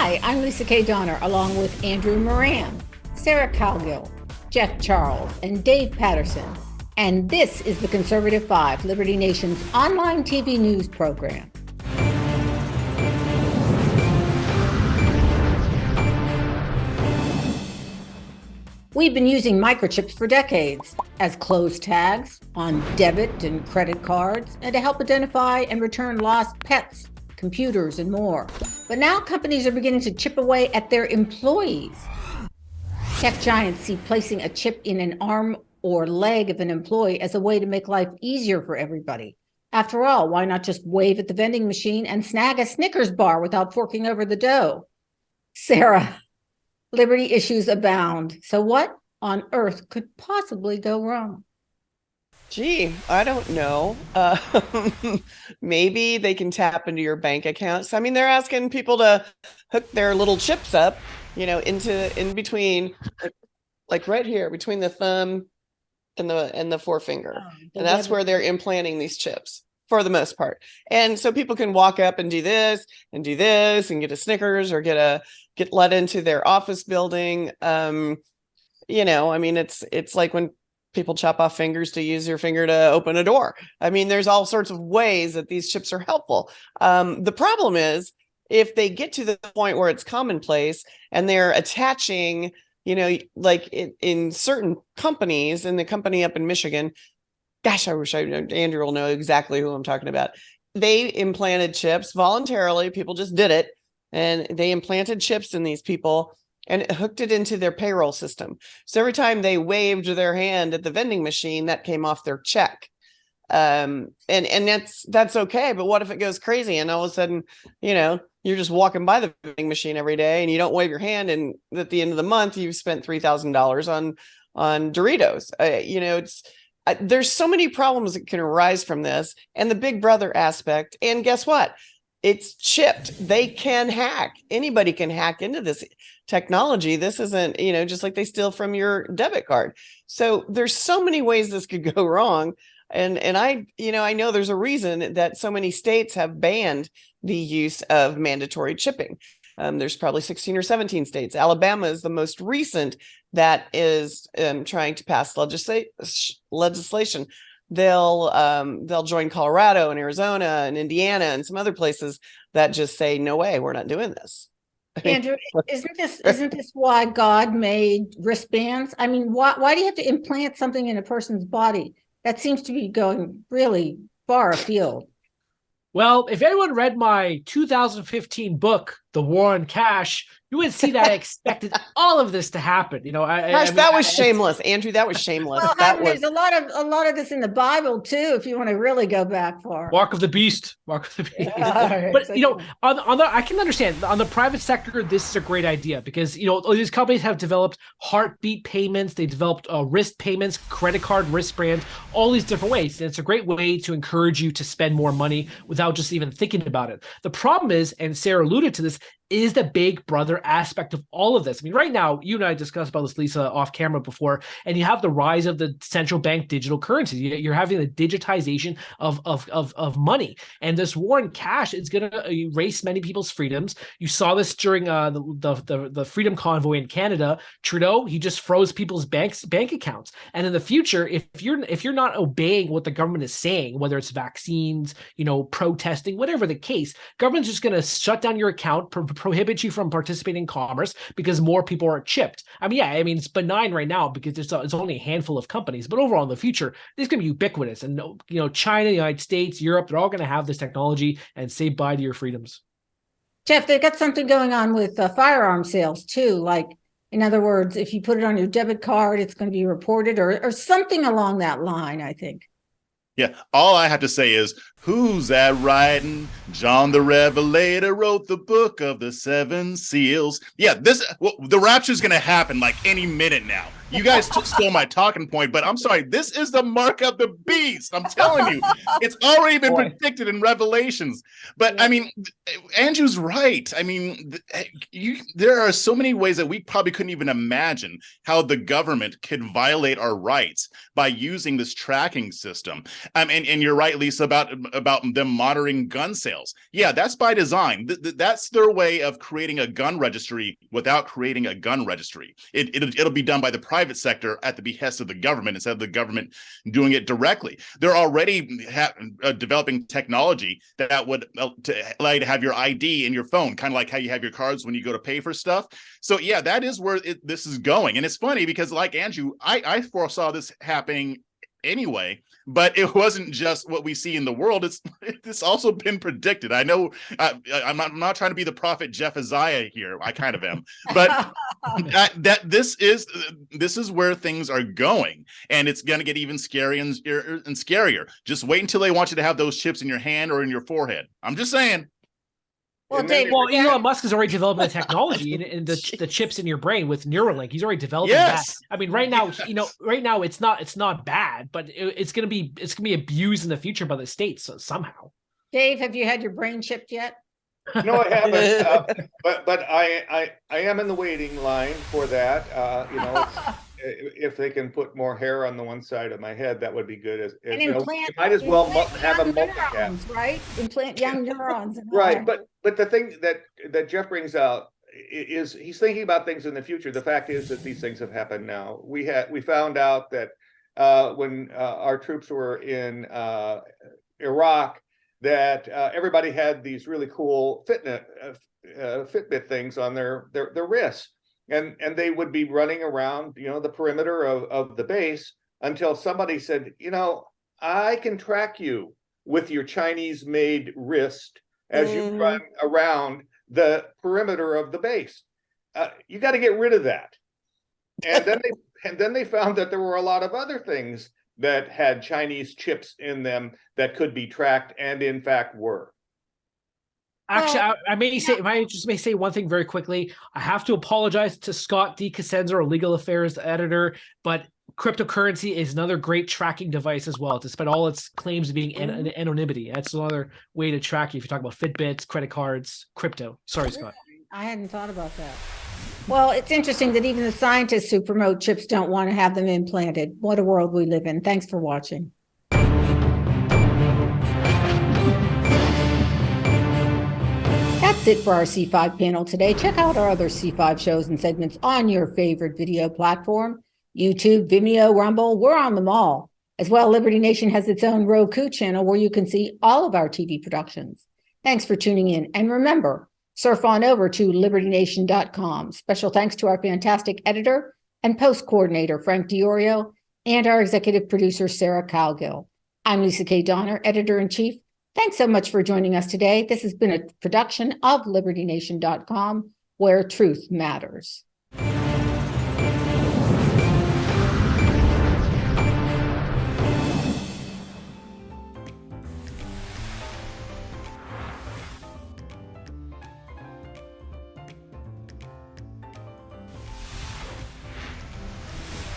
Hi, I'm Lisa K. Donner, along with Andrew Moran, Sarah Calgill, Jeff Charles, and Dave Patterson. And this is the Conservative Five, Liberty Nation's online TV news program. We've been using microchips for decades as closed tags on debit and credit cards and to help identify and return lost pets, computers, and more. But now companies are beginning to chip away at their employees. Tech giants see placing a chip in an arm or leg of an employee as a way to make life easier for everybody. After all, why not just wave at the vending machine and snag a Snickers bar without forking over the dough? Sarah, liberty issues abound. So what on earth could possibly go wrong? Gee, I don't know. Maybe they can tap into your bank accounts. I mean, they're asking people to hook their little chips up, in between, like right here, between the thumb and the forefinger. And that's where they're implanting these chips for the most part. And so people can walk up and do this and get a Snickers or get let into their office building. I mean, it's like when people chop off fingers to use your finger to open a door. I mean, there's all sorts of ways that these chips are helpful. The problem is if they get to the point where it's commonplace and they're attaching, like in certain companies, in the company up in Michigan, gosh, I wish Andrew will know exactly who I'm talking about. They implanted chips voluntarily. People just did it. And they implanted chips in these people and hooked it into their payroll system. So every time they waved their hand at the vending machine, that came off their check. And that's okay. But what if it goes crazy and all of a sudden, you're just walking by the vending machine every day and you don't wave your hand, and at the end of the month you've spent $3,000 on Doritos. There's so many problems that can arise from this, and the Big Brother aspect. And guess what? It's chipped. They can hack. Anybody can hack into this technology. This isn't, just like they steal from your debit card. So there's so many ways this could go wrong. And I know there's a reason that so many states have banned the use of mandatory chipping. There's probably 16 or 17 states. Alabama is the most recent that is trying to pass legislation. They'll join Colorado and Arizona and Indiana and some other places that just say, no way, we're not doing this. Andrew, isn't this why God made wristbands? I mean, why do you have to implant something in a person's body? That seems to be going really far afield. Well, if anyone read my 2015 book, The War on Cash, you would see that I expected all of this to happen. That was shameless, Andrew. That was shameless. Well, there's a lot of this in the Bible too, if you want to really go back far. Mark of the Beast. Right, but I can understand on the private sector, this is a great idea because these companies have developed heartbeat payments, they developed wrist payments, credit card wristbands, all these different ways, and it's a great way to encourage you to spend more money without just even thinking about it. The problem is, and Sarah alluded to this, is the Big Brother aspect of all of this. I mean, right now, you and I discussed about this, Lisa, off camera before, and you have the rise of the central bank digital currency. You're having the digitization of money, and this war on cash is going to erase many people's freedoms. You saw this during the Freedom Convoy in Canada. Trudeau, he just froze people's bank accounts. And in the future, if you're not obeying what the government is saying, whether it's vaccines, protesting, whatever the case, government's just going to shut down your account, prohibit you from participating in commerce because more people are chipped. It's benign right now because it's only a handful of companies, but overall in the future, this can be ubiquitous. And China, the United States, Europe, they're all going to have this technology and say bye to your freedoms. Jeff, they got something going on with firearm sales too. Like, in other words, if you put it on your debit card, it's going to be reported or something along that line, I think. Yeah, all I have to say is, who's that writing? John the Revelator wrote the book of the seven seals. Yeah, the rapture's going to happen like any minute now. You guys stole my talking point, but I'm sorry. This is the mark of the beast. I'm telling you, it's already been predicted in Revelations. But I mean, Andrew's right. I mean, there are so many ways that we probably couldn't even imagine how the government could violate our rights by using this tracking system. And you're right, Lisa, about them monitoring gun sales. Yeah, that's by design. That's their way of creating a gun registry without creating a gun registry. It'll be done by the private sector at the behest of the government instead of the government doing it directly. They're already developing technology that would allow you to have your ID in your phone, kind of like how you have your cards when you go to pay for stuff. So yeah, that is where this is going. And it's funny because, like Andrew, I foresaw this happening anyway, but it wasn't just what we see in the world. It's also been predicted. I know I'm not trying to be the prophet Jeff Isaiah here. I kind of am, but that this is where things are going, and it's going to get even scarier and scarier. Just wait until they want you to have those chips in your hand or in your forehead. I'm just saying. Well, Dave, Elon Musk has already developed the technology and the chips in your brain with Neuralink. He's already developing that. I mean, right now, right now it's not bad, but it's gonna be abused in the future by the states somehow. Dave, have you had your brain chipped yet? No, I haven't. But I am in the waiting line for that. If they can put more hair on the one side of my head, that would be good. And you might as well have a multicam, right? Implant young neurons. Right, but the thing that Jeff brings out is he's thinking about things in the future. The fact is that these things have happened now. We found out that when our troops were in Iraq, that everybody had these really cool Fitbit things on their wrists. And they would be running around, the perimeter of the base until somebody said, I can track you with your Chinese-made wrist as you run around the perimeter of the base. You got to get rid of that. And then they found that there were a lot of other things that had Chinese chips in them that could be tracked, and in fact were. Actually, I may just say one thing very quickly. I have to apologize to Scott D. Cosenza, our legal affairs editor, but cryptocurrency is another great tracking device as well, despite all its claims of being anonymity. That's another way to track you if you talk about Fitbits, credit cards, crypto. Sorry, Scott. I hadn't thought about that. Well, it's interesting that even the scientists who promote chips don't want to have them implanted. What a world we live in. Thanks for watching. That's it for our C5 panel today. Check out our other C5 shows and segments on your favorite video platform. YouTube, Vimeo, Rumble, we're on them all. As well, Liberty Nation has its own Roku channel where you can see all of our TV productions. Thanks for tuning in. And remember, surf on over to libertynation.com. Special thanks to our fantastic editor and post coordinator, Frank Diorio, and our executive producer, Sarah Cowgill. I'm Lisa K. Donner, editor-in-chief. Thanks so much for joining us today. This has been a production of libertynation.com, where truth matters.